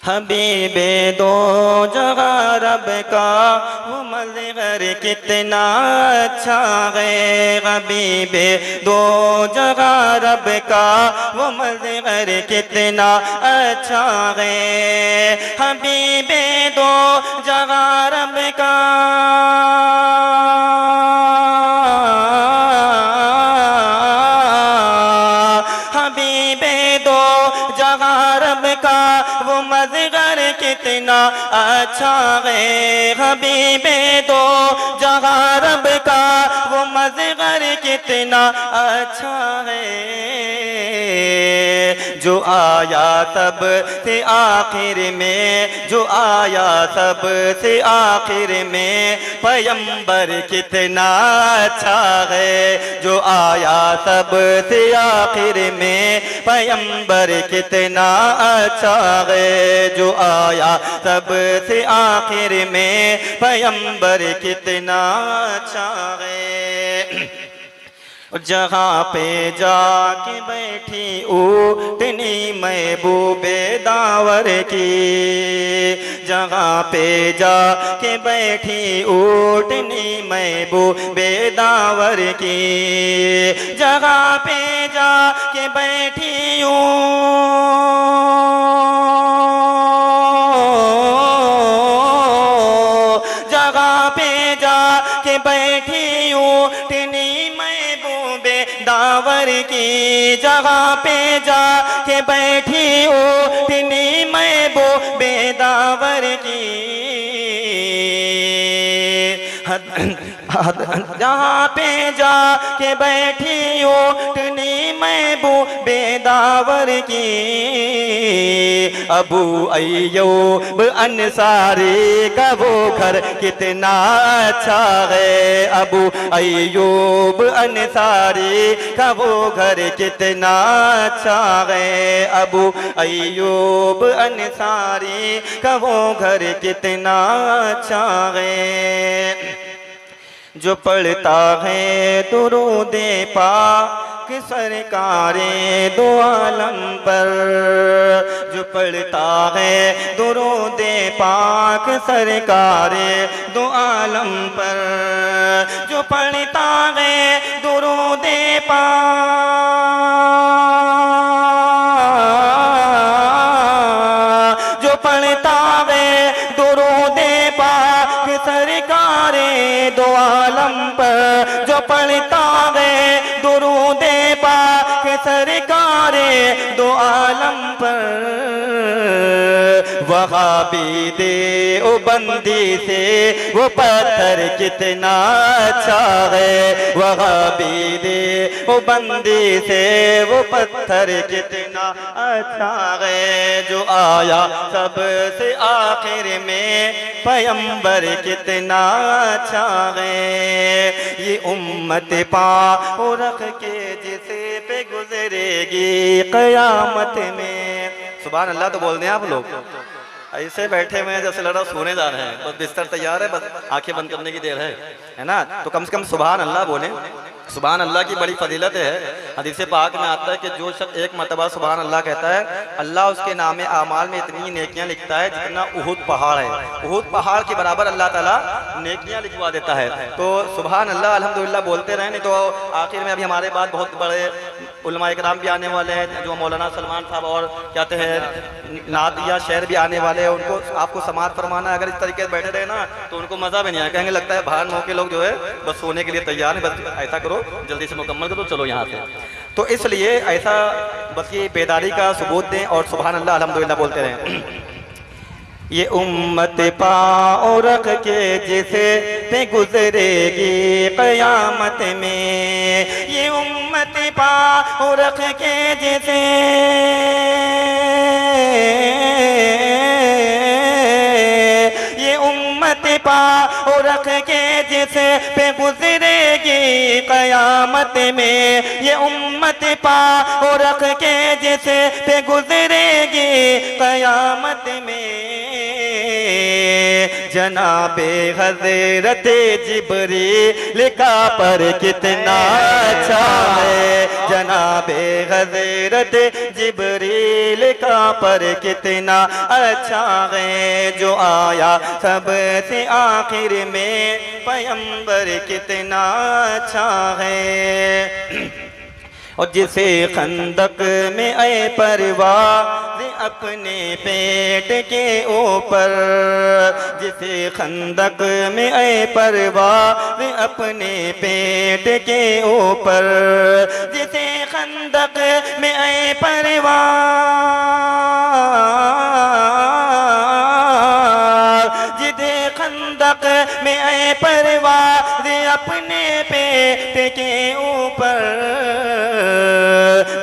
حبیب دو جگہ رب کا وہ مظہر کتنا اچھا ہے، حبیب دو جگہ رب کا وہ مظہر کتنا اچھا ہے، حبیب دو جگہ رب کا حبیب دو جگہ رب کا وہ مظہر کتنا اچھا ہے، حبیب دو جگہ رب کا وہ مظہر کتنا اچھا ہے، جو آیا سب سے آخر میں، جو آیا سب سے آخر میں، پیغمبر کتنا اچھا ہے، جو آیا سب سے آخر میں، پیغمبر کتنا اچھا ہے، جو آیا سب سے آخر میں، پیغمبر کتنا اچھا ہے۔ جہاں پہ جا کے بیٹھی اونٹنی محبوب داور کی، جہاں پہ جا کے بیٹھی اونٹنی محبوب داور کی، جگہ پہ جا کے بیٹھی جگہ پہ جا کے بیٹھی اونٹنی داور کی، جگہ پہ جا کے بیٹھی اونٹنی محبوب داور کی، جہاں پہ جا کے بیٹھی اونٹنی محبوب داور کی، ابو ایوب انصاری کا وہ گھر کتنا اچھا ہے، ابو ایوب انصاری کا وہ گھر کتنا اچھا ہے، ابو ایوب انصاری کا وہ گھر کتنا اچھا ہے، جو پڑھتا ہے درود پاک سرکار دو عالم پر، جو پڑھتا ہے درود پاک سرکار دو عالم پر، جو پڑھتا ہے درود پاک، جو پڑھتا ہے درود پاک سرکار دو عالم پر، جو پڑھتا ہے درود پاک سرکار دو عالم پر، وہابی دیوبندی سے وہ پتھر کتنا اچھا ہے، وہابی دیوبندی سے وہ پتھر کتنا اچھا ہے، جو آیا سب سے آخر میں، پیغمبر کتنا اچھا ہے، یہ امت پاؤں رکھ کے جسے پہ گزرے گی قیامت میں۔ سبحان اللہ تو بول دیں آپ لوگ، ایسے بیٹھے ہوئے ہیں جیسے لڑا سونے جا رہے ہیں، بس بستر تیار ہے، بس آنکھیں بند کرنے کی دیر ہے نا، تو کم سے کم سبحان اللہ بولیں۔ سبحان اللہ کی بڑی فضیلت ہے، حدیث پاک میں آتا ہے کہ جو شخص ایک مرتبہ سبحان اللہ کہتا ہے، اللہ اس کے نام اعمال میں اتنی نیکیاں لکھتا ہے جتنا احد پہاڑ ہے، احد پہاڑ کے برابر اللہ تعالیٰ نیکیاں لکھوا دیتا ہے، تو سبحان اللہ الحمدللہ بولتے رہیں، نہیں تو آخر میں ابھی ہمارے بعد بہت بڑے علماء اکرام بھی آنے والے ہیں، جو مولانا سلمان صاحب اور کہتے ہیں نعت یا شعر بھی آنے والے ہیں، ان کو آپ کو سماعت فرمانا ہے، اگر اس طریقے سے بیٹھے رہے نا تو ان کو مزہ بھی نہیں آئے، کہیں گے لگتا ہے باہر مو کے لوگ جو ہے بس سونے کے لیے تیار ہیں، بس ایسا کرو جلدی سے مکمل کرو چلو یہاں سے، تو اس لیے ایسا بس یہ بیداری کا ثبوت دیں اور سبحان اللہ الحمدللہ بولتے رہیں۔ یہ امت پاؤں رکھ کے جسے پہ گزرے گی قیامت میں، یہ امت پاؤں رکھ کے جسے پاؤں رکھ کے جسے پہ گزرے گی قیامت میں، یہ امت پاؤں رکھ کے جسے پہ گزرے گی قیامت میں، جناب حضرت جبریل کا پر کتنا اچھا ہے، جناب حضرت جبریل کا پر کتنا اچھا ہے، جو آیا سب سے آخر میں پیغمبر کتنا اچھا ہے۔ اور جسے خندق میں اے پرواز اپنے پیٹ کے اوپر، جسے خندق میں اے پرواز اپنے پیٹ کے اوپر، جسے خندق میں اے پرواز، جسے خندق میں اے پرواز اپنے پیٹ کے اوپر،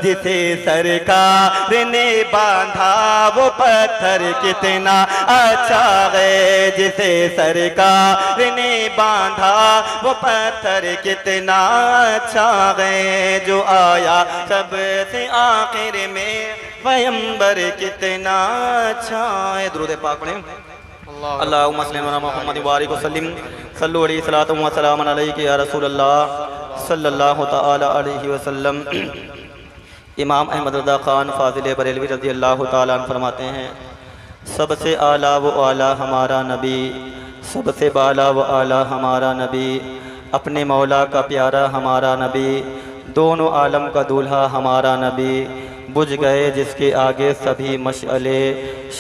جسے سرکار نے باندھا وہ پتھر کتنا اچھا ہے، جسے سرکار نے باندھا وہ پتھر کتنا اچھا ہے، جو آیا سب سے آخر میں پیغمبر کتنا اچھا ہے۔ درود پاک پڑھیں۔ اللہم صلی علی محمد وبارک وسلم، صلو علیہ الصلوۃ والسلام علیک یا رسول اللہ صلی اللہ تعالی علیہ وسلم۔ امام احمد رضا خان فاضل بریلوی رضی اللہ تعالیٰ عنہ فرماتے ہیں، سب سے اعلیٰ و اعلیٰ ہمارا نبی، سب سے بالا و اعلیٰ ہمارا نبی، اپنے مولا کا پیارا ہمارا نبی، دونوں عالم کا دولہا ہمارا نبی، بجھ گئے جس کے آگے سبھی مشعلے،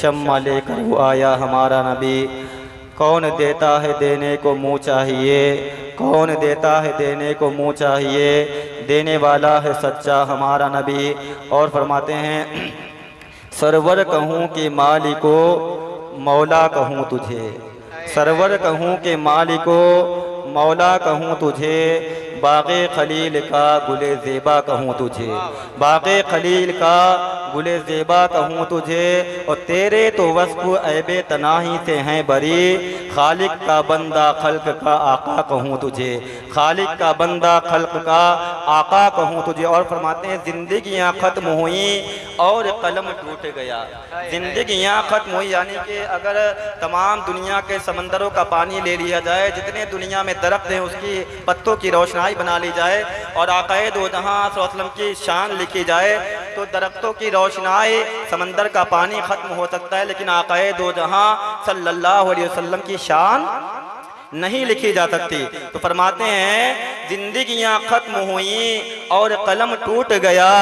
شمع لے کر وہ آیا ہمارا نبی، کون دیتا ہے دینے کو منہ چاہیے، کون دیتا ہے دینے کو منہ چاہیے، دینے والا ہے سچا ہمارا نبی۔ اور فرماتے ہیں، سرور کہوں کہ مالکو مولا کہوں تجھے، سرور کہوں کہ مالکو مولا کہوں تجھے، باغ خلیل کا گل زیبا کہوں تجھے، باغ خلیل کا گل زیبا کہوں تجھے، اور تیرے تو وصف عیب تناہی سے ہیں بری، خالق کا بندہ خلق کا آقا کہوں تجھے، خالق کا بندہ خلق کا آقا کہوں تجھے۔ اور فرماتے ہیں، زندگیاں ختم ہوئیں اور قلم ٹوٹ گیا، زندگیاں ختم ہوئی، یعنی کہ اگر تمام دنیا کے سمندروں کا پانی لے لیا جائے، جتنے دنیا میں درخت ہیں اس کی پتوں کی روشنائی بنا لی جائے، اور آقا دو جہاں صلی اللہ علیہ وسلم کی شان لکھی جائے، تو درختوں کی روشنائی، سمندر کا پانی ختم ہو سکتا ہے، لیکن آقا دو جہاں صلی اللہ علیہ وسلم کی شان نہیں لکھی جا سکتی۔ تو فرماتے ہیں، زندگیاں ختم ہوئیں اور قلم ٹوٹ گیا،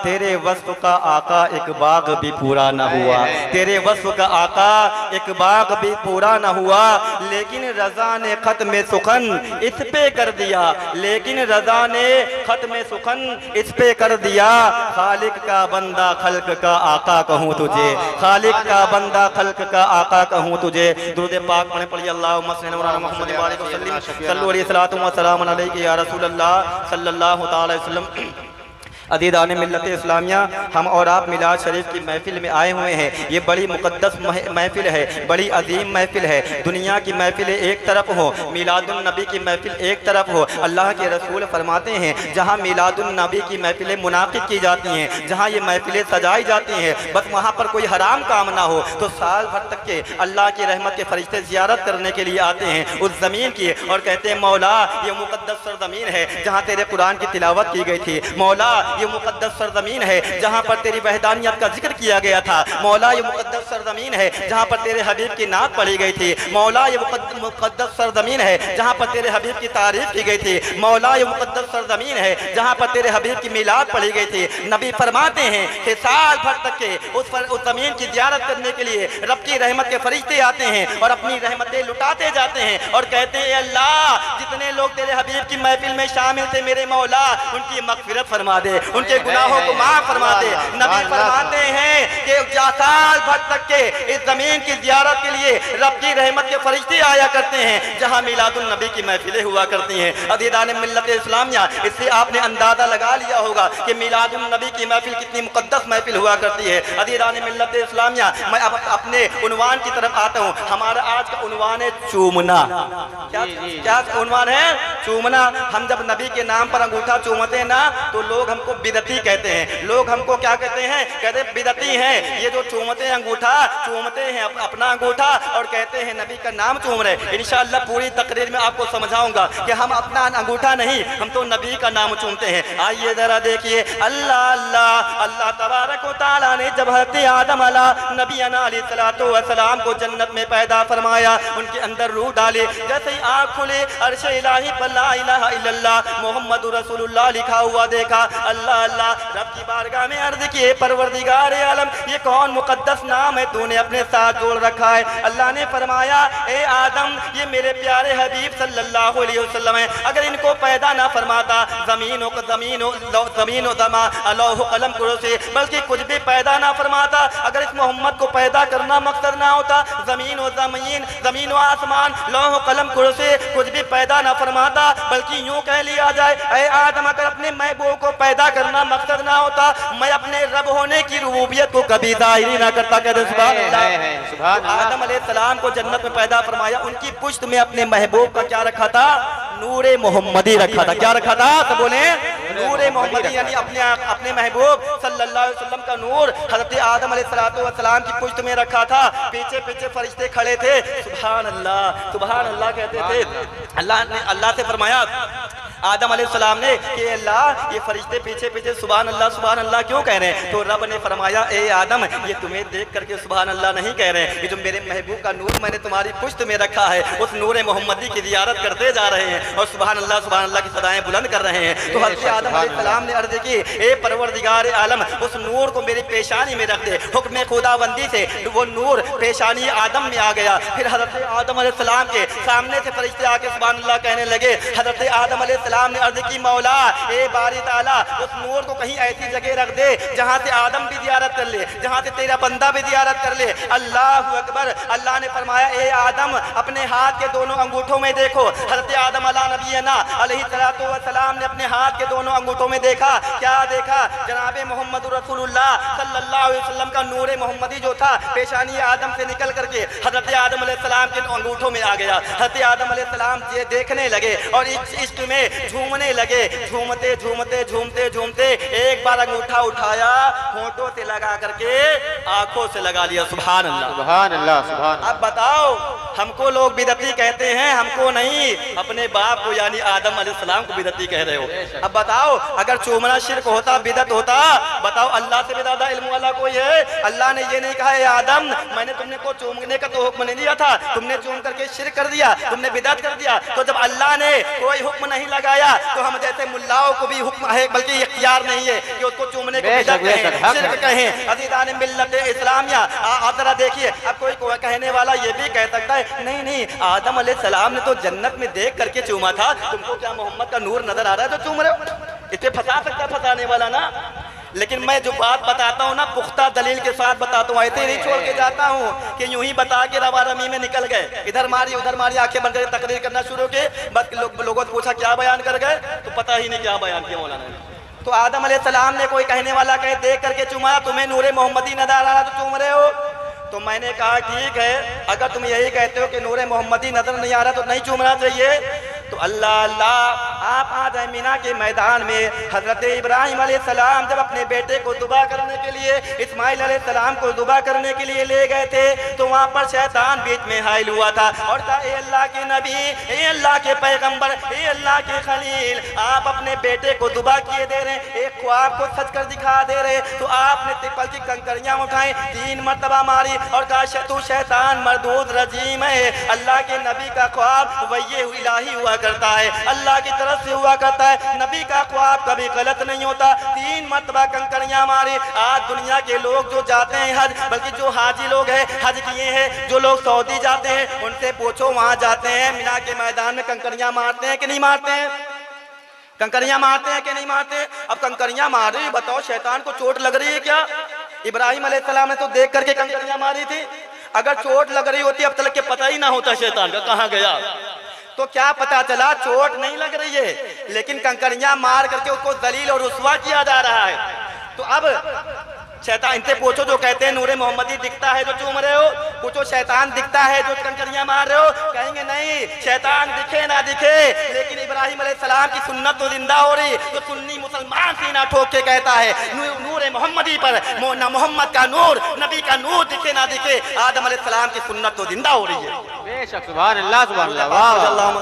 تیرے وصف کا آقا ایک باغ بھی پورا نہ ہوا، تیرے وصف کا آقا ایک باغ بھی پورا نہ ہوا، لیکن رضا نے ختم سخن اس پہ کر دیا، لیکن رضا نے ختم سخن اس پہ کر دیا، خالق کا بندہ خلق کا آقا کہوں تجھے، خالق کا بندہ خلق کا آقا کہوں تجھے۔ درود پاک پڑھیں، پڑھیے اللہم صلی علی محمد وبارک وسلم، صلو علیہ الصلوۃ والسلام علیک یا رسول اللہ صلی اللہ تعالی وسلم۔ عزیزان ملت اسلامیہ، ہم اور آپ میلاد شریف کی محفل میں آئے ہوئے ہیں، یہ بڑی مقدس محفل ہے، بڑی عظیم محفل ہے۔ دنیا کی محفل ایک طرف ہو، میلاد النبی کی محفل ایک طرف ہو، اللہ کے رسول فرماتے ہیں، جہاں میلاد النبی کی محفلیں منعقد کی جاتی ہیں، جہاں یہ محفلیں سجائی جاتی ہیں، بس وہاں پر کوئی حرام کام نہ ہو، تو سال بھر تک کے اللہ کی رحمت کے فرشتے زیارت کرنے کے لیے آتے ہیں اس زمین کی، اور کہتے ہیں، مولا یہ مقدس سرزمین ہے جہاں تیرے قرآن کی تلاوت کی گئی تھی، مولا یہ مقدس سرزمین ہے جہاں پر تیری وحدانیت کا ذکر کیا گیا تھا، مولا یہ مقدس سرزمین ہے جہاں پر تیرے حبیب کی نعت پڑھی گئی تھی، مولا یہ مقدس سرزمین ہے جہاں پر تیرے حبیب کی تعریف کی گئی تھی، مولا یہ مقدس سرزمین ہے جہاں پر تیرے حبیب کی میلاد پڑھی گئی تھی۔ نبی فرماتے ہیں کہ سال بھر تک کے اس زمین کی زیارت کرنے کے لیے رب کی رحمت کے فرشتے آتے ہیں اور اپنی رحمتیں لٹاتے جاتے ہیں اور کہتے ہیں، اے اللہ جتنے لوگ تیرے حبیب کی محفل میں شامل تھے میرے مولا ان کی مغفرت فرما دے، ان کے گناہوں کو معاف فرما دے۔ نبی فرماتے ہیں کہ سال بھر تک کے اس زمین کی زیارت کے لیے رب کی رحمت کے فرشتے آیا کرتے ہیں جہاں میلاد النبی کی محفلیں ہوا کرتی ہیں۔ عزیزان ملت اسلامیہ، اس سے آپ نے اندازہ لگا لیا ہوگا کہ میلاد النبی کی محفل کتنی مقدس محفل ہوا کرتی ہے۔ عزیزان ملت اسلامیہ، میں اب اپنے عنوان کی طرف آتا ہوں۔ ہمارا آج کا عنوان ہے چومنا۔ کیا عنوان ہے؟ چومنا۔ ہم جب نبی کے نام پر انگوٹھا چومتے ہیں نا تو لوگ ہم کو بدعتی کہتے ہیں، لوگ ہم کو کیا کہتے ہیں؟ کہتے ہیں بدعتی ہیں، یہ جو چومتے ہیں अंगूठा चूमते हैं, अपना अंगूठा, और कहते हैं नबी का नाम चूम रहे। इंशाअल्लाह पूरी तकरीर में आपको समझाऊंगा कि हम अपना अंगूठा नहीं, हम तो नबी का नाम चूमते हैं। आइए जरा देखिए, अल्लाह अल्लाह अल्लाह तबारक व तआला ने जब हज़रत आदम नबीना अलैहिस्सलातु वस्सलाम को जन्नत में पैदा फरमाया, उनके अंदर रूह डाली, जैसे ही आँख खुली अर्श इलाही पर ला इलाहा इल्लल्लाह मुहम्मदुर रसूलुल्लाह लिखा हुआ देखा। अल्लाह अल्लाह रब की बारगाह में अर्ज़ किए, परवरदिगार आलम ये कौन मुकद्दस नाम है तूने अपने साथ जोड़ रखा है। अल्लाह ने फरमाया, ए आदम ये मेरे प्यारे हबीब सल्लल्लाहु अलैहि वसल्लम है, अगर इनको पैदा ना फरमाता ज़मीन व दमा लौह कलम कुर्सी, बल्कि कुछ भी पैदा ना फरमाता, अगर इस मोहम्मद को पैदा करना मकसद ना होता, ज़मीन व आसमान लौह कलम कुर्सी कुछ भी पैदा ना फरमाता, बल्कि यूं कह लिया जाए, ए आदम अगर अपने महबूब को पैदा करना मकसद ना होता, मैं अपने रब होने की रुबूबियत को कभी ज़ाहिर ना करता। कहते सुभान अल्लाह। आदम अलैहिस्सलाम को जन्नत में पैदा फरमाया, उनकी पुश्त में अपने महबूब का क्या रखा था? नूरे मोहम्मदी रखा था। क्या रखा था? तो बोले नूरे मोहम्मदी, यानी अपने महबूब सल्लल्लाहु अलैहि वसल्लम का नूर हज़रत आदम अलैहिस्सलातु वस्सलाम की पुश्त में रखा था। पीछे पीछे फरिश्ते खड़े थे, सुभान अल्लाह कहते थे। अल्लाह से फरमाया आदम अलैहिस्सलाम ने कि अल्लाह ये फरिश्ते पीछे पीछे सुभान अल्लाह क्यों कह रहे हैं? तो रब ने फरमाया, ए आदम ये तुम्हें देख करके सुभान अल्लाह नहीं कह रहे हैं, ये जो मेरे महबूब का नूर मैंने तुम्हारी पुश्त में रखा है, उस नूर मोहम्मदी की ज़ियारत करते जा रहे हैं और सुभान अल्लाह की सदाएं बुलंद कर रहे हैं। तो हज़रत आदम अलैहिस्सलाम ने अर्ज़ की, ए परवरदिगार आलम उस नूर को मेरी पेशानी में रख दे। हुक्म खुदाबंदी से वो नूर पेशानी आदम में आ गया। फिर हज़रत आदम अलैहिस्सलाम के सामने से फरिश्ते आके सुभान अल्लाह कहने लगे। हज़रत आदम अलैहिस्सलाम ने अर्ज़ की, मौला ए बारी ताला उस नूर को कहीं ऐसी जगह रख दे जहां से आदम भी ज़ियारत कर ले, जहां से तेरा बंदा भी ज़ियारत कर ले। अल्लाहु अकबर। अल्लाह ने फरमाया, ए आदम अपने हाथ के दोनों अंगूठों में देखो। हज़रत आदम नबीना अलैहिस्सलातु वस्सलाम ने अपने हाथ के दोनों अंगूठों में देखा। क्या देखा? जनाबे मोहम्मद रसूलुल्लाह सल्लल्लाहु अलैहि वसल्लम का नूर मोहम्मदी जो था पेशानी आदम से निकल करके हज़रत आदम अलैहिस्सलाम के अंगूठों में आ गया। हज़रत आदम अलैहिस्सलाम ये देखने लगे और इश्क में झूमने लगे। झूमते एक बार अंगूठा उठाया, होंठों से लगा करके आंखों से लगा लिया। सुभान अल्लाह सुभान अल्लाह सुभान। अब बताओ, हमको लोग बिदती कहते हैं, हमको नहीं, अपने बाप को यानी आदम अलैहिस्सलाम को बिदती कह रहे हो। अब बताओ, अगर चूमना शिर्क होता, बिदत होता, बताओ अल्लाह से भी ज्यादा इल्म वाला कोई है? अल्लाह ने ये नहीं कहा है आदम मैंने तुमने को चूमने का तो हुक्म नहीं दिया था, तुमने चूम करके शिर्क कर दिया, तुमने बिदत कर दिया। तो जब अल्लाह ने कोई हुक्म नहीं लगाया तो हम जैसे मुल्लाओं को भी हुक्म है, बल्कि इख्तियार नहीं है कि उसको चूमने को बिदअत कहें, शिर्क कहें। अज़ीज़ान मिल्लत इस्लामिया, आप जरा देखिए, अब कोई कहने वाला ये भी कह सकता है नहीं आदम अलैहिस्सलाम ने तो जन्नत में देख करके चूमा था, तुमको क्या मोहम्मद का नूर नजर आ रहा है तो चूम रहे हो? इसे फंसा सकता है फंसाने वाला ना। लेकिन मैं जो बात बताता हूँ ना पुख्ता दलील के साथ बताता हूँ, ऐसे नहीं छोड़ के जाता हूँ कि यूं ही बता के रवा रमी में निकल गए, इधर मारी उधर मारी, आंखें बंद करके तकरीर करना शुरू किए। बस लोगों से पूछा क्या बयान कर गए, तो पता ही नहीं क्या बयान किया मौलाना ने। तो आदम अलैहिस्सलाम ने कोई कहने वाला कहे देख करके चुमाया, तुम्हें नूरे मोहम्मदी नजर आ रहा तो चूम रहे हो? तो मैंने कहा ठीक है, अगर तुम यही कहते हो कि नूरे मोहम्मदी नजर नहीं आ रहा तो नहीं चूमना चाहिए। तो अल्लाह अल्लाह आप आज मीना के मैदान में हजरत इब्राहिम अलैहिस्सलाम जब अपने बेटे को दुबा करने के लिए, इस्माइल अलैहिस्सलाम को दुबा करने के लिए ले गए थे, तो वहाँ पर शैतान बीच में हाइल हुआ था और कहा ए अल्लाह के नबी, ए अल्लाह के पैगंबर, ए अल्लाह के खलील, आप अपने बेटे को दुबा किए दे रहे, एक ख्वाब को सच कर दिखा दे रहे। तो आपने तिपल की कंकरियाँ उठाई, 3 मरतबा मारी और कहा तू शैतान मरदूद रजीम है। अल्लाह के नबी का ख्वाब वही इलाही हुआ करता है, अल्लाह की तरफ से हुआ करता है, नबी का ख्वाब कभी गलत नहीं होता। 3 मरतबा कंकरियां मारी। आज दुनिया के लोग जो जाते हैं हज, बल्कि जो हाजी लोग हैं हज किए हैं, जो लोग सऊदी जाते हैं उनसे पूछो, वहां जाते हैं मीना के मैदान में कंकरियां मारते हैं कि नहीं मारते हैं? कंकरियां मारते हैं कि नहीं मारते? अब कंकरियां मार रही, बताओ शैतान को चोट लग रही है क्या? इब्राहिम अलैहिस्सलाम ने तो देख करके कंकरियां मारी थी। अगर चोट लग रही होती अब तक के पता ही ना होता शैतान का कहाँ गया। तो क्या पता चला चोट नहीं लग रही है, लेकिन कंकरियां मार करके उसको दलील और रुस्वा किया जा रहा है। तो अब शैतान इनसे पूछो जो कहते हैं नूरे मोहम्मदी दिखता है जो चूम रहे हो, पूछो शैतान दिखता है जो कंकरियां मार रहे हो, कहेंगे नहीं शैतान दिखे ना दिखे लेकिन इब्राहिम अलैहिस्सलाम की सुन्नत तो जिंदा हो रही। तो सुन्नी मुसलमान सीना ठोक के कहता है नूरे मोहम्मदी पर मोहम्मद का नूर, नबी का नूर दिखे ना दिखे, आदम अलैहिस्सलाम की सुन्नत तो जिंदा हो रही है। बेशक सुभान अल्लाह सुभान अल्लाह। वाह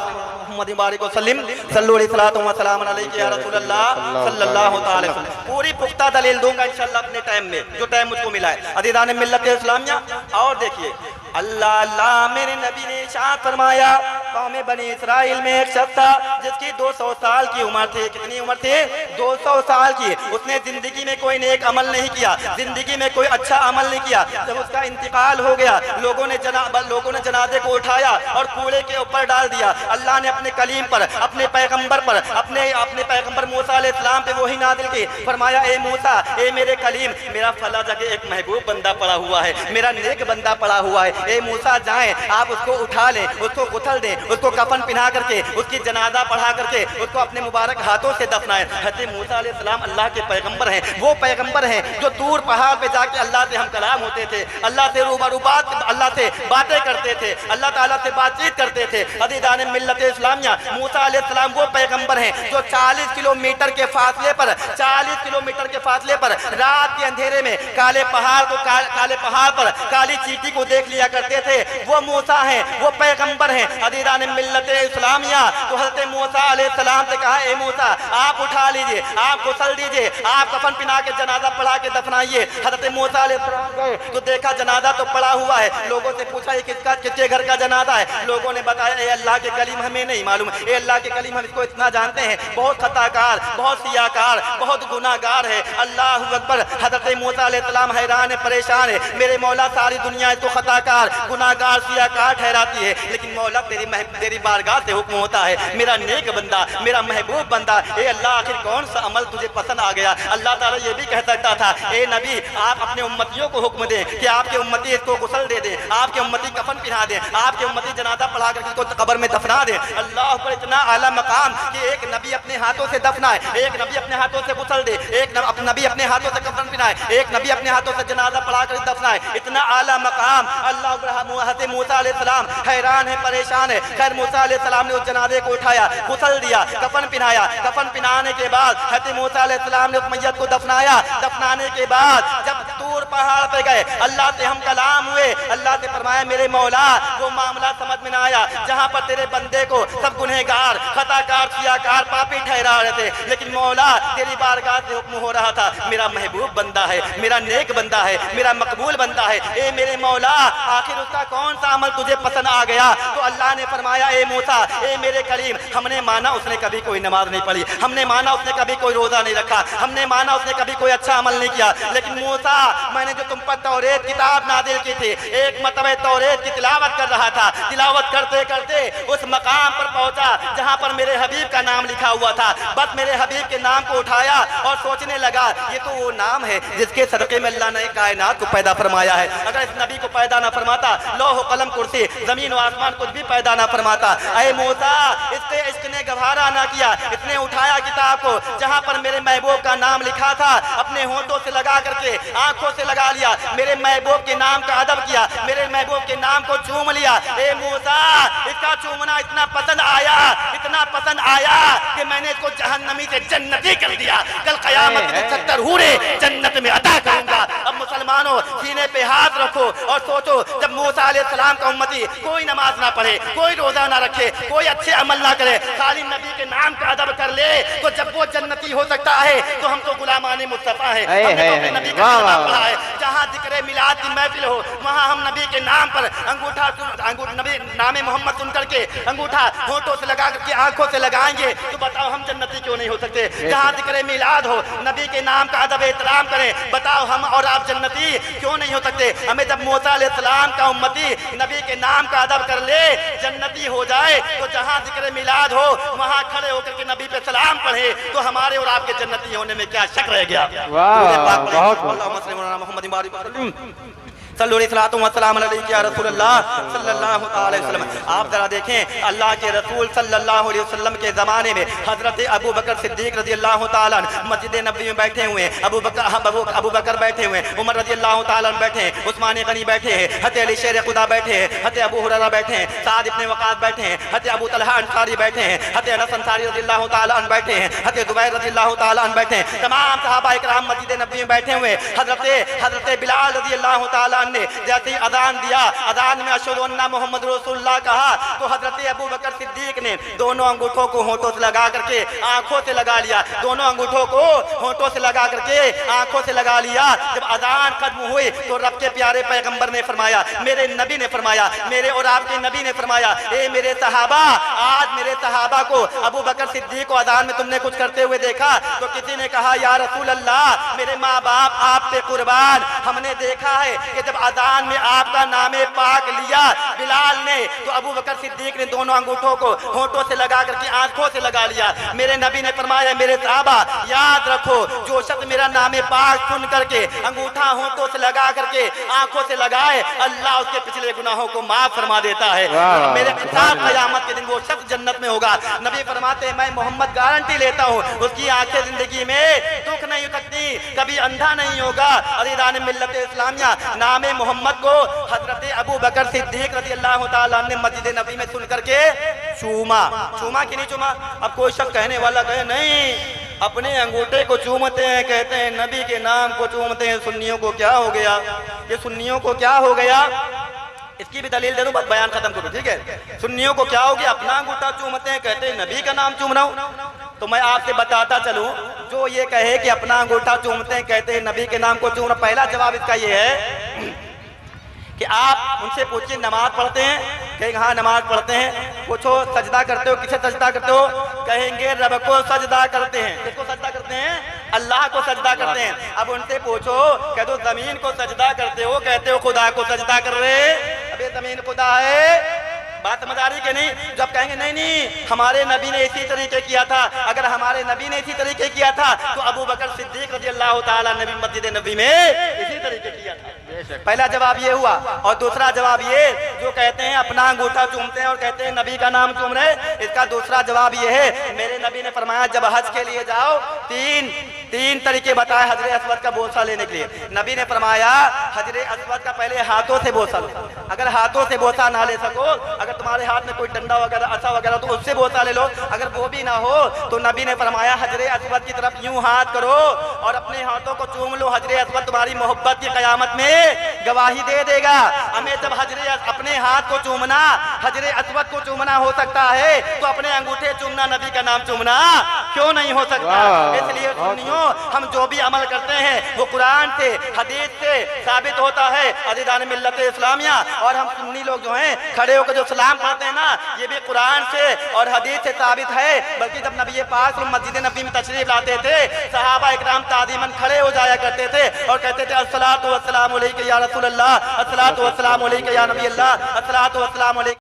मोहम्मद बारिक वसल्लम सल्लल्लाहु अलैहि वसल्लम अलैहि या रसूल अल्लाह सल्लल्लाहु तआला अलैहि वसल्लम। पूरी पुख्ता दलील दूंगा इंशाअल्लाह अपने टाइम में, जो टाइम मुझको मिला है। अज़ीज़ान मिल्लत इस्लामिया, और देखिए अल्लाह अल्लाह मेरे नबी ने इरशाद फरमाया, कौम बनी इस्राइल में एक शख्स था जिसकी 200 साल की उम्र थी। कितनी उम्र थी? 200 साल की। उसने जिंदगी में कोई नेक अमल नहीं किया, जिंदगी में कोई अच्छा अमल नहीं किया। जब उसका इंतकाल हो गया, लोगों ने जनाजे को उठाया और कूड़े के ऊपर डाल दिया। अल्लाह ने अपने कलीम पर, अपने पैगंबर पर, अपने पैगंबर मूसा अलैहिस्सलाम पे वही नाज़िल की, फरमाया ए मूसा, ए मेरे कलीम, मेरा फला जगह एक महबूब बंदा पड़ा हुआ है, मेरा नेक बंदा पड़ा हुआ है। ए मूसा जाएं, आप उसको उठा लें, उसको गुसल दें, उसको कफन पहना करके, उसकी जनाजा पढ़ा करके उसको अपने मुबारक हाथों से दफनाएं। हज़रत मूसा अलैहिस्सलाम अल्लाह के पैगंबर हैं, वो पैगंबर हैं जो दूर पहाड़ पे जाके अल्लाह से हम कलाम होते थे, अल्लाह से रूबरू अल्लाह से बातें करते थे, अल्लाह ताला से बातचीत करते थे। अज़ीज़ान मिल्लत इस्लामिया, मूसा अलैहिस्सलाम वो पैगंबर हैं जो 40 किलोमीटर के फासले पर, 40 किलोमीटर के फासले पर रात के अंधेरे में काले पहाड़ पर काली चींटी को देख लिया करते थे। वो मूसा हैं, वो पैगंबर हैं। अज़ीज़ान मिल्लत इस्लामिया, तो हज़रत मूसा अलैहिस्सलाम से कहा ए मूसा आप उठा लीजिए, आप गुसल दीजिए, आप कफन पिना के जनाजा पढ़ा के दफनाइए। हज़रत मूसा अलैहिस्सलाम गए तो देखा जनाजा तो पड़ा हुआ है। लोगों से पूछा ये किसके घर का जनाजा है? लोगों ने बताया ए अल्लाह के कलीम हमें नहीं मालूम, ए अल्लाह के कलीम हम इसको इतना जानते हैं बहुत खताकार, बहुत सियाकार, बहुत गुनाहगार है। अल्लाहु अकबर। हज़रत मूसा अलैहिस्सलाम हैरान है, परेशान है, मेरे मौला सारी दुनिया इसको खताकार, गुनाहगार, सियाकार ठहराती है, लेकिन मौला तेरी बारगाह से हुक्म होता है मेरा नेक बंदा, मेरा महबूब बंदा, ए अल्लाह आखिर कौन सा अमल तुझे पसंद आ गया? अल्लाह ताला ये भी कह सकता था ए नबी आप अपने उम्मतियों को हुक्म दें कि आपके उम्मती इसको गुसल दे दे, आपके उम्मती कफन पहना दे, आपके उम्मती जनाजा पढ़ा कर इसको कब्र में दफना दे। अल्लाह पर इतना आला मकाम कि एक नबी अपने हाथों से दफनाए, एक नबी अपने हाथों से गुसल दे, एक नबी अपने हाथों से कफन पहनाए, एक नबी अपने हाथों से जनाजा पढ़ा कर दफनाए। इतना आला मकाम। अल्लाह हज़रत मूसा अलैहिस्सलाम हैरान है, परेशान है। खैर मूसा अलैहिस्सलाम ने उस जनाजे को उठाया, गुसल दिया, कफन पहनाया। कफन पहनाने के बाद हज़रत मूसा अलैहिस्सलाम ने उस मैयत को दफनाया। दफनाने के बाद जब दूर पहाड़ पे गए, अल्लाह से हम कलाम हुए, अल्लाह से फरमाया मेरे मौला वो मामला समझ में ना आया जहाँ पर तेरे बंदे को सब गुनहगार, खताकार, सियाकार, पापी ठहरा रहे थे, लेकिन मौला तेरी बारगाह से हुक्म हो रहा था मेरा महबूब बंदा है, मेरा नेक बंदा है, मेरा मकबूल बंदा है। ए मेरे मौला आखिर उसका कौन सा अमल तुझे पसंद आ गया? तो अल्लाह ने फरमाया ए मूसा, ए मेरे कलीम, हमने माना उसने कभी कोई नमाज नहीं पढ़ी, हमने माना उसने कभी कोई रोजा नहीं रखा, हमने माना उसने कभी कोई अच्छा अमल नहीं किया, लेकिन मूसा मैंने जो तुम पर तौरेत किताब नाज़िल की थी, एक मरतबा तौरेत की तिलावत कर रहा था, तिलावत करते करते उस मकाम पर पहुंचा जहां पर मेरे हबीब का नाम लिखा हुआ था। बस मेरे हबीब के नाम को उठाया और सोचने लगा ये तो वो नाम है जिसके सदक़े में अल्लाह ने कायनात को पैदा फरमाया है। अगर इस नबी को पैदा ना फरमाता, लौह कलम कुर्सी जमीन और आसमान कुछ भी पैदा ना फरमाता। ऐ मूसा इससे इसने गवारा ना किया, इसने उठाया किताब को जहां पर मेरे महबूब का नाम लिखा था, अपने होंठों से लगा करके आंखों से लगा लिया, मेरे महबूब के नाम का अदब किया, मेरे महबूब के नाम को चूम लिया। ए मूसा इसका चूमना इतना पसंद आया कि मैंने इसको जहन्नमी से जन्नती कर दिया। कल क़यामत में 70 हूरे जन्नत में अता करूंगा। अब मुसलमानों सीने पे हाथ रखो और सोचो जब मूसा अलैहिस्सलाम का उम्मती कोई नमाज ना पढ़े, कोई रोजा ना रखे, कोई अच्छे अमल ना करे, खाली नबी के नाम का अदब कर ले, तो जब वो जन्नती हो सकता है तो हम तो गुलामाने मुस्तफा है, हमने तो अपने नबी का नाम पढ़ा है। जहाँ जिक्र मिलाद की महफिल हो वहाँ हम नबी के नाम पर अंगूठा नबी नाम मोहम्मद सुन करके अंगूठा होठों से लगा करके आंखों से लगाएंगे, तो बताओ हम जन्नती क्यों नहीं हो सकते? जहाँ जिक्र मिलाद हो, नबी के नाम का अदब एहतराम करें, बताओ हम और आप जन्नती क्यों नहीं हो सकते? हमें जब मूसा अलैहिस्सलाम का उम्मती नबी के नाम का अदब कर ले, जन्नती हो जाए, तो जहाँ जिक्र मिलाद हो वहाँ खड़े होकर के नबी पे सलाम पढ़े, तो हमारे और आपके जन्नती होने में क्या शक रह गया? صلی اللہ علیہ یا رسول اللہ صلی اللہ علیہ وسلم۔ آپ ذرا دیکھیں اللہ کے رسول صلی اللہ علیہ وسلم کے زمانے میں حضرت ابو بکر صدیق رضی اللہ تعالیٰ مسجد نبوی میں بیٹھے ہوئے ہیں، ابو بکر بیٹھے ہوئے ہیں، عمر رضی اللہ تعالیٰ بیٹھے ہیں، عثمان غنی بیٹھے ہیں، حضرت علی شیر خدا بیٹھے ہیں، حضرت ابو ہریرہ بیٹھے ہیں، سعد ابن وقاص بیٹھے ہیں، حضرت ابو طلحہ انصاری بیٹھے ہیں، حضرت انس انصاری رضی اللہ تعالیٰ عنہ بیٹھے ہیں، حضرت زبیر رضی اللہ تعالیٰ عنہ بیٹھے ہیں، تمام صحابہ اکرام مسجد نبوی میں بیٹھے ہوئے ہیں۔ حضرت بلال رضی اللہ تعالیٰ عنہ نے جیسے ہی اذان دیا، اذان میں اشہد ان محمد رسول اللہ کہا تو حضرت ابو بکر صدیق نے دونوں انگوٹھوں کو ہونٹوں سے لگا کر کے آنکھوں سے لگا لیا، دونوں انگوٹھوں کو ہونٹوں سے لگا کر کے آنکھوں سے لگا لیا۔ جب اذان ختم ہوئی تو رب کے پیارے پیغمبر نے فرمایا، میرے نبی نے فرمایا، میرے اور آپ کے نبی نے فرمایا، اے میرے صحابہ، آج میرے صحابہ کو ابو بکر صدیق کو اذان میں تم نے کچھ کرتے ہوئے دیکھا؟ تو کسی نے کہا یا رسول اللہ، میرے ماں باپ آپ پہ قربان، ہم نے دیکھا ہے کہ جب اذان میں آپ کا نام پاک لیا بلال نے تو ابو بکر صدیق نے دونوں انگوٹھوں کو ہونٹوں سے لگا کر کے آنکھوں سے لگا لیا۔ میرے نبی نے فرمایا میرے صحابہ یاد رکھو، جو شخص میرا نام پاک سن کر کے انگوٹھا ہونٹوں سے لگا کر کے آنکھوں سے لگائے، اللہ اس کے پچھلے گناہوں کو معاف فرما دیتا ہے، میرے ساتھ قیامت کے دن وہ شخص جنت میں ہوگا۔ نبی فرماتے ہیں میں محمد گارنٹی لیتا ہوں اس کی آنکھیں زندگی میں دکھ نہیں ہو سکتی، کبھی اندھا نہیں ہوگا۔ عزیزان ملت اسلامیہ، نام محمد کو حضرت ابو بکر صدیق رضی اللہ تعالیٰ نے مسجد نبی میں سن کر کے چوما کہ نہیں چوما؟ اب کوئی شخص کہنے والا کہے نہیں اپنے انگوٹھے کو چومتے ہیں، کہتے ہیں نبی کے نام کو چومتے ہیں، سنیوں کو کیا ہو گیا؟ یہ سنیوں کو کیا ہو گیا؟ اس کی بھی دلیل دے دوں، بس بیان ختم کروں، ٹھیک ہے؟ سنیوں کو کیا ہو گیا؟ اپنا انگوٹھا چومتے ہیں، کہتے ہیں نبی کا نام چوم رہا ہوں۔ تو میں آپ سے بتاتا چلوں، جو یہ کہے کہ اپنا انگوٹھا چومتے ہیں، کہتے ہیں نبی کے نام کو چوم رہا، پہلا جواب اس کا یہ ہے کہ آپ ان سے پوچھیں نماز پڑھتے ہیں؟ کہیں ہاں نماز پڑھتے ہیں۔ پوچھو سجدہ کرتے ہو؟ کسے سجدہ کرتے ہو؟ کہیں گے رب کو سجدہ کرتے ہیں۔ کس کو سجدہ کرتے ہیں؟ اللہ کو سجدہ کرتے ہیں۔ اب ان سے پوچھو کہ تو زمین کو سجدہ کرتے ہو؟ کہتے ہو خدا کو سجدہ کر رہے، اب یہ زمین خدا ہے؟ بات سمجھ آ رہی کہ نہیں؟ جب کہیں گے نہیں ہمارے نبی نے اسی طریقے کیا تھا، اگر ہمارے نبی نے اسی طریقے کیا تھا تو ابو بکر صدیق رضی اللہ تعالیٰ نبی مسجد نبی میں اسی طریقے کیا تھا۔ پہلا جواب یہ ہوا، اور دوسرا جواب یہ جو کہتے ہیں اپنا انگوٹھا چومتے ہیں اور کہتے ہیں نبی کا نام چوم رہے، اس کا دوسرا جواب یہ ہے میرے نبی نے فرمایا جب حج کے لیے جاؤ تین طریقے بتائے حجر اسود کا بوسہ لینے کے لیے۔ نبی نے فرمایا حجر اسود کا پہلے ہاتھوں سے بوسہ لو، اگر ہاتھوں سے بوسہ نہ لے سکو، اگر تمہارے ہاتھ میں کوئی ڈنڈا وغیرہ عصا وغیرہ تو اس سے بوسہ لے لو، اگر وہ بھی نہ ہو تو نبی نے فرمایا حجر اسود کی طرف یوں ہاتھ کرو اور اپنے ہاتھوں کو چوم لو، حجر اسود تمہاری محبت کی قیامت میں گواہی دے دے گا۔ ہمیں جب اپنے ہاتھ کو چومنا، حجر اسود کو چومنا ہو سکتا ہے تو اپنے انگوٹھے چومنا، نبی کا نام چومنا کیوں نہیں ہو سکتا؟ اس لیے سنیوں ہم جو بھی عمل کرتے ہیں وہ قرآن سے حدیث سے ثابت ہوتا ہے۔ عزیزان ملت اسلامیہ، اور ہم سنی لوگ جو ہیں کھڑے ہو کر جو سلام پڑھتے ہیں نا، یہ بھی قرآن سے اور حدیث سے ثابت ہے۔ بلکہ جب نبی پاک مسجد نبی میں تشریف لاتے تھے صحابہ اکرام تعظیماً کھڑے ہو جایا کرتے تھے اور کہتے تھے الصلاۃ والسلام علیک یا رسول اللہ، الصلاۃ والسلام علیک یا نبی اللہ، الصلاۃ والسلام علیک